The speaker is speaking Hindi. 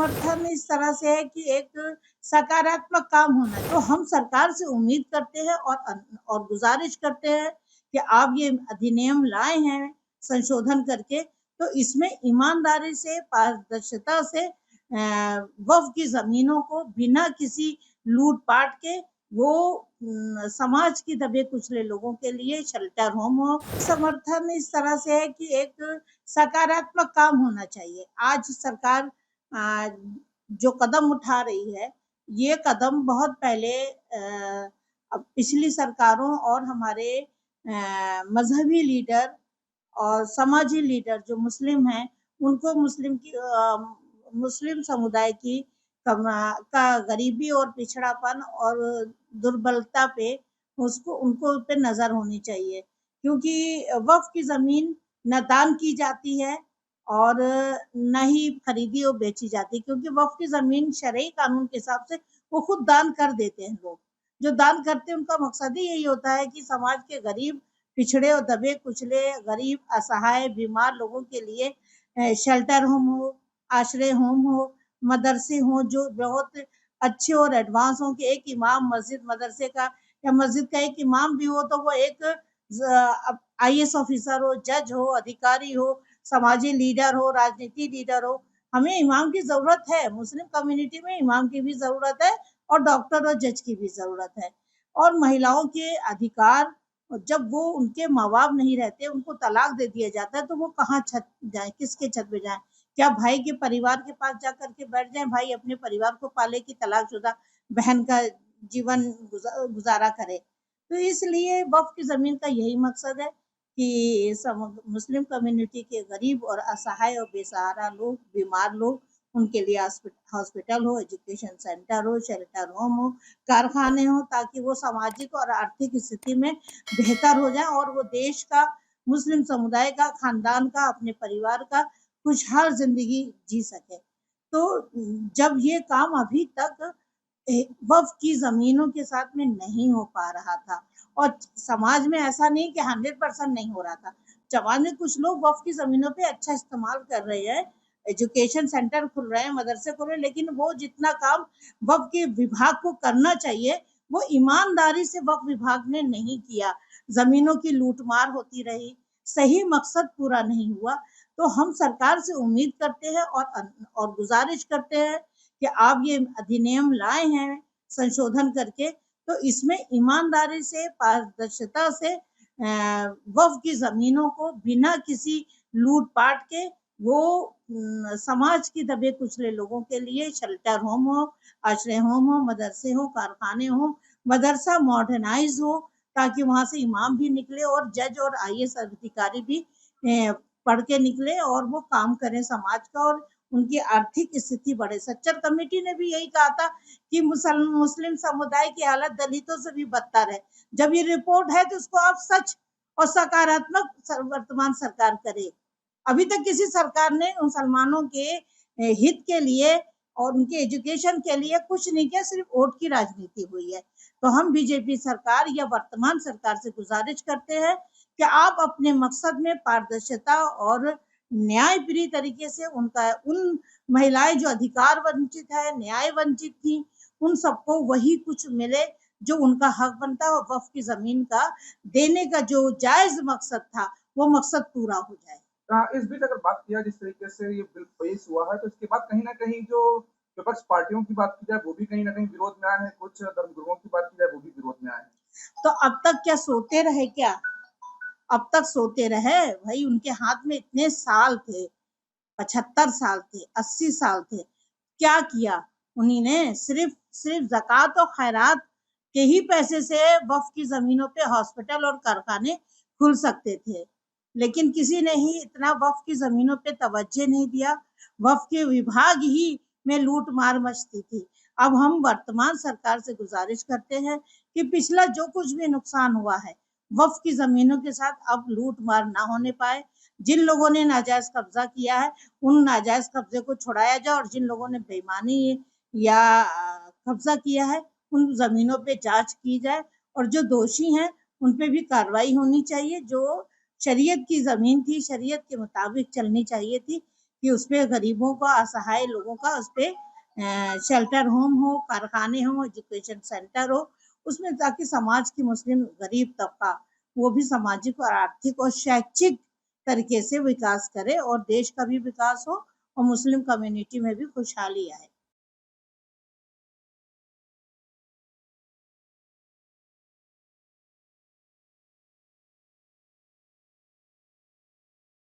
समर्थन इस तरह से है कि एक सकारात्मक काम होना है। तो हम सरकार से उम्मीद करते हैं और गुज़ारिश करते हैं कि आप ये अधिनियम लाए हैं संशोधन करके, तो इसमें ईमानदारी से, पारदर्शिता से वक़्फ़ की ज़मीनों को बिना किसी लूट-पाट के वो समाज की दबे-कुचले लोगों के लिए शेल्टर होम हो। समर्थन इस तरह से है कि एक सकारात्मक काम होना चाहिए। आज सरकार जो कदम उठा रही है, ये कदम बहुत पहले पिछली सरकारों और हमारे मज़हबी लीडर और समाजी लीडर जो मुस्लिम हैं, उनको मुस्लिम समुदाय की का गरीबी और पिछड़ापन और दुर्बलता पे उनको पे नज़र होनी चाहिए, क्योंकि वक़्फ़ की ज़मीन न दान की जाती है और न ही खरीदी और बेची जाती, क्योंकि वक़्फ़ की ज़मीन शरई कानून के हिसाब से वो खुद दान कर देते हैं लोग। जो दान करते हैं उनका मकसद ही यही होता है कि समाज के गरीब, पिछड़े और दबे-कुचले, गरीब, असहाय, बीमार लोगों के लिए शेल्टर होम हो, आश्रय होम हो, मदरसे हों जो बहुत अच्छे और एडवांस हों कि एक इमाम मस्जिद मदरसे का या मस्जिद का एक इमाम भी हो तो वो एक आईएएस ऑफिसर हो, जज हो, अधिकारी हो, समाजी लीडर हो, राजनीति लीडर हो। हमें इमाम की ज़रूरत है, मुस्लिम कम्युनिटी में इमाम की भी ज़रूरत है और डॉक्टर और जज की भी ज़रूरत है। और महिलाओं के अधिकार जब वो उनके माँ-बाप नहीं रहते, उनको तलाक दे दिया जाता है, तो वो कहाँ छत जाएँ, किसके छत पे जाएँ? क्या भाई के परिवार के पास जा कर के बैठ जाएँ, भाई अपने परिवार को पाले कि तलाकशुदा बहन का जीवन गुज़ारा करे? तो इसलिए वक़्फ़ की ज़मीन का यही मकसद है कि मुस्लिम कम्युनिटी के गरीब और असहाय और बेसहारा लोग, बीमार लोग, उनके लिए हॉस्पिटल हो, एजुकेशन सेंटर हो, शेल्टर होम हो, कारखाने हों, ताकि वो सामाजिक और आर्थिक स्थिति में बेहतर हो जाएँ और वो देश का, मुस्लिम समुदाय का, खानदान का, अपने परिवार का खुशहाल ज़िंदगी जी सकें। तो जब ये काम अभी तक वक़्फ़ की ज़मीनों के साथ में नहीं हो पा रहा था और समाज में ऐसा नहीं कि 100% नहीं हो रहा था। समाज में कुछ लोग वक़्फ़ की ज़मीनों पे अच्छा इस्तेमाल कर रहे हैं, एजुकेशन सेंटर खुल रहे हैं, मदरसे खुल रहे हैं, लेकिन वो जितना काम वक़्फ़ के विभाग को करना चाहिए, वो ईमानदारी से वक़्फ़ विभाग ने नहीं किया। ज़मीनों की लूट-मार होती रही, सही मकसद पूरा नहीं हुआ। तो हम सरकार से उम्मीद करते हैं और गुज़ारिश करते हैं कि आप ये अधिनियम लाए हैं संशोधन करके, तो इसमें ईमानदारी से, पारदर्शिता से वक़्फ़ की ज़मीनों को बिना किसी लूट-पाट के वो समाज की दबे-कुचले लोगों के लिए शेल्टर होम हो, आश्रय होम हो, मदरसे हों, कारखाने हों, मदरसा मॉडर्नाइज़ हो, ताकि वहाँ से इमाम भी निकले और जज और आईएएस अधिकारी भी पढ़ के निकले और वो काम करें समाज का और उनकी आर्थिक स्थिति बढ़े। सच्चर कमेटी ने भी यही कहा था कि मुस्लिम समुदाय की हालत दलितों से भी बदतर है। जब ये रिपोर्ट है तो उसको आप सच और सकारात्मक वर्तमान सरकार करे। अभी तक किसी सरकार ने मुसलमानों के हित के लिए और उनके एजुकेशन के लिए कुछ नहीं किया, सिर्फ वोट की राजनीति हुई है। तो हम बीजेपी सरकार या वर्तमान सरकार से गुज़ारिश करते हैं कि आप अपने मकसद में पारदर्शिता और न्यायप्रिय तरीके से उन महिलाएं जो अधिकार वंचित है, न्याय वंचित थी, उन सबको वही कुछ मिले जो उनका हक बनता है और वक़्फ़ की ज़मीन का देने का जो जायज़ मकसद था, वो मकसद पूरा हो जाए। इस बीच अगर बात किया जिस तरीके से ये बिल पेश हुआ है, तो इसके बाद कहीं न कहीं जो विपक्ष पार्टियों की बात की जाए, वो भी कहीं न कहीं विरोध में आए हैं, कुछ धर्मगुरुओं की बात की जाए, वो भी विरोध में आए हैं। तो अब तक क्या सोते रहे क्या? अब तक सोते रहे? भई उनके हाथ में इतने साल थे, 75 साल थे, 80 साल थे। क्या किया उन्हीं ने? सिर्फ़ ज़कात और खैरात के ही पैसे से वक़्फ़ की ज़मीनों पे हॉस्पिटल और कारखाने खुल सकते थे। लेकिन किसी ने ही इतना वक़्फ़ की ज़मीनों पे तवज्जो नहीं दिया। वक़्फ़ के विभाग ही में लूट-मार मचती थी। अब हम वर्तमान सरकार से गुज़ारिश करते हैं कि पिछला जो कुछ भी नुकसान हुआ है, वक़्फ़ की ज़मीनों के साथ अब लूट-मार ना होने पाए। जिन लोगों ने नाजायज़ कब्ज़ा किया है, उन नाजायज़ कब्ज़े को छुड़ाया जाए और जिन लोगों ने बेईमानी या कब्ज़ा किया है, उन ज़मीनों पे जाँच की जाए और जो दोषी हैं, उन पे भी कार्रवाई होनी चाहिए। जो शरीयत की ज़मीन थी, शरीयत के मुताबिक चलनी चाहिए थी। कि उसपे गरीबों का, असहाय लोगों का उसपे शेल्टर होम हो, कारखाने हो, एजुकेशन सेंटर हो, उसमें ताकि समाज की मुस्लिम गरीब तबका वो भी सामाजिक और आर्थिक और शैक्षिक तरीके से विकास करे और देश का भी विकास हो और मुस्लिम कम्युनिटी में भी खुशहाली आए।